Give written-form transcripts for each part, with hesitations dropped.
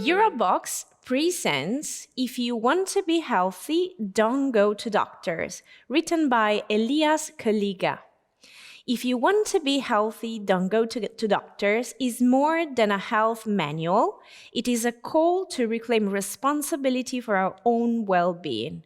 Eurobox presents If You Want to Be Healthy, Don't Go to Doctors, written by Elias, Kolega. If you want to be healthy, don't go to doctors is more than a health manual. It is a call to reclaim responsibility for our own well-being.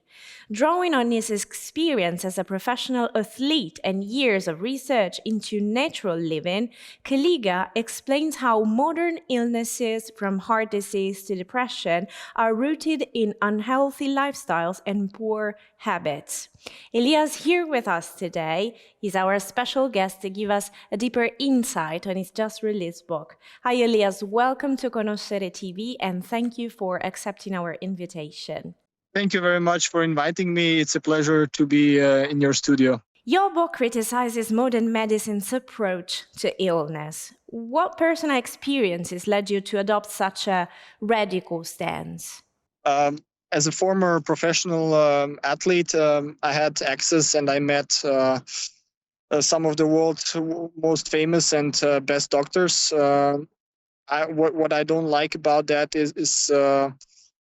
Drawing on his experience as a professional athlete and years of research into natural living, Kolega explains how modern illnesses, from heart disease to depression, are rooted in unhealthy lifestyles and poor habits. Elias here with us today is our special guest to give us a deeper insight on his just released book. Hi Elias, welcome to Conoscere TV and thank you for accepting our invitation. Thank you very much for inviting me. It's a pleasure to be in your studio. Your book criticizes modern medicine's approach to illness. What personal experiences led you to adopt such a radical stance? As a former professional athlete, I had access and I met some of the world's most famous and best doctors. What I don't like about that is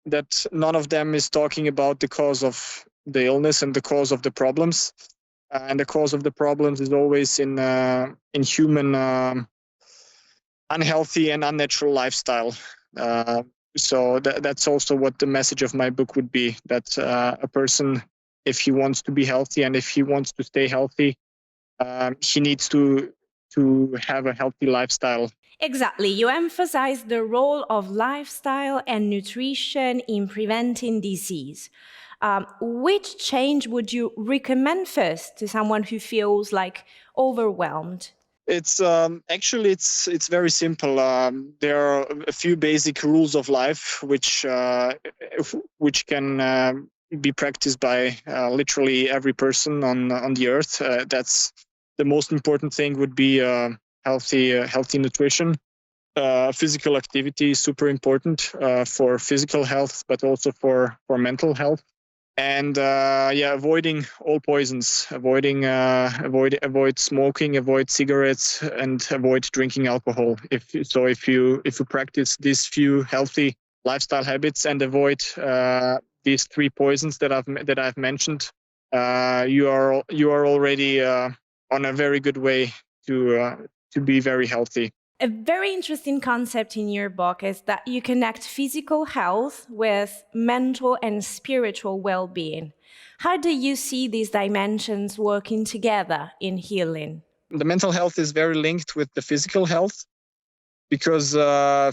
that none of them is talking about the cause of the illness and the cause of the problems. And the cause of the problems is always in human unhealthy and unnatural lifestyle. So that's also what the message of my book would be, that a person, if he wants to be healthy and if he wants to stay healthy, he needs to have a healthy lifestyle. Exactly. You emphasize the role of lifestyle and nutrition in preventing disease. Which change would you recommend first to someone who feels like overwhelmed? It's actually it's very simple. There are a few basic rules of life which can be practiced by literally every person on the earth. That's the most important thing. Would be healthy nutrition. Physical activity is super important for physical health, but also for mental health. And avoiding all poisons, avoid smoking, avoid cigarettes, and avoid drinking alcohol. If you practice these few healthy lifestyle habits and avoid these three poisons that I've mentioned, you are already on a very good way to be very healthy. A very interesting concept in your book is that you connect physical health with mental and spiritual well-being. How do you see these dimensions working together in healing? The mental health is very linked with the physical health, because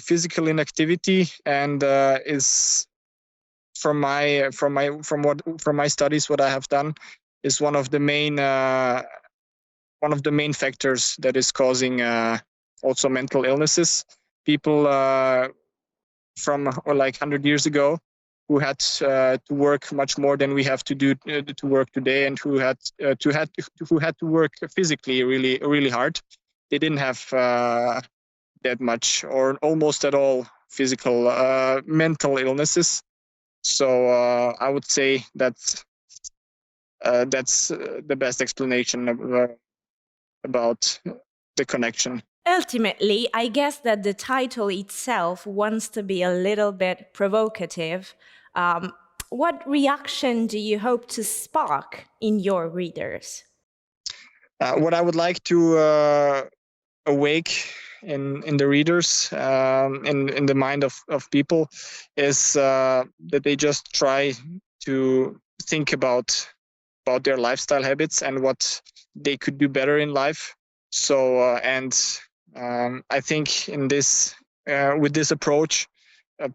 physical inactivity and is from my studies, what I have done, is one of the main factors that is causing also mental illnesses. People from like 100 years ago who had to work much more than we have to do to work today, and who had to work physically really hard. They didn't have that much or almost at all physical mental illnesses. So I would say that's the best explanation about the connection. Ultimately, I guess that the title itself wants to be a little bit provocative. What reaction do you hope to spark in your readers? What I would like to awake in the readers, in the mind of people, is that they just try to think about their lifestyle habits and what they could do better in life. So I think in this with this approach,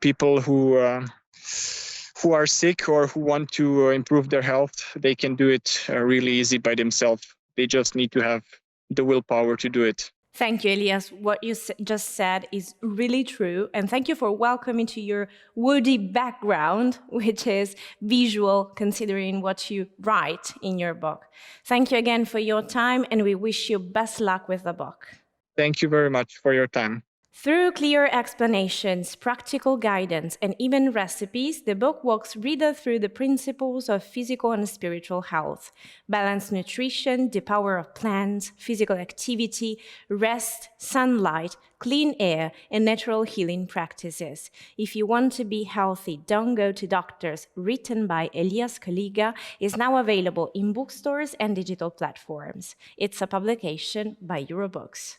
people who are sick or who want to improve their health, they can do it really easy by themselves. They just need to have the willpower to do it. Thank you, Elias. What you just said is really true. And thank you for welcoming to your woody background, which is visual, considering what you write in your book. Thank you again for your time, and we wish you best luck with the book. Thank you very much for your time. Through clear explanations, practical guidance, and even recipes, the book walks reader through the principles of physical and spiritual health, balanced nutrition, the power of plants, physical activity, rest, sunlight, clean air, and natural healing practices. If you want to be healthy, don't go to doctors, written by Elias Kolega, is now available in bookstores and digital platforms. It's a publication by Eurobooks.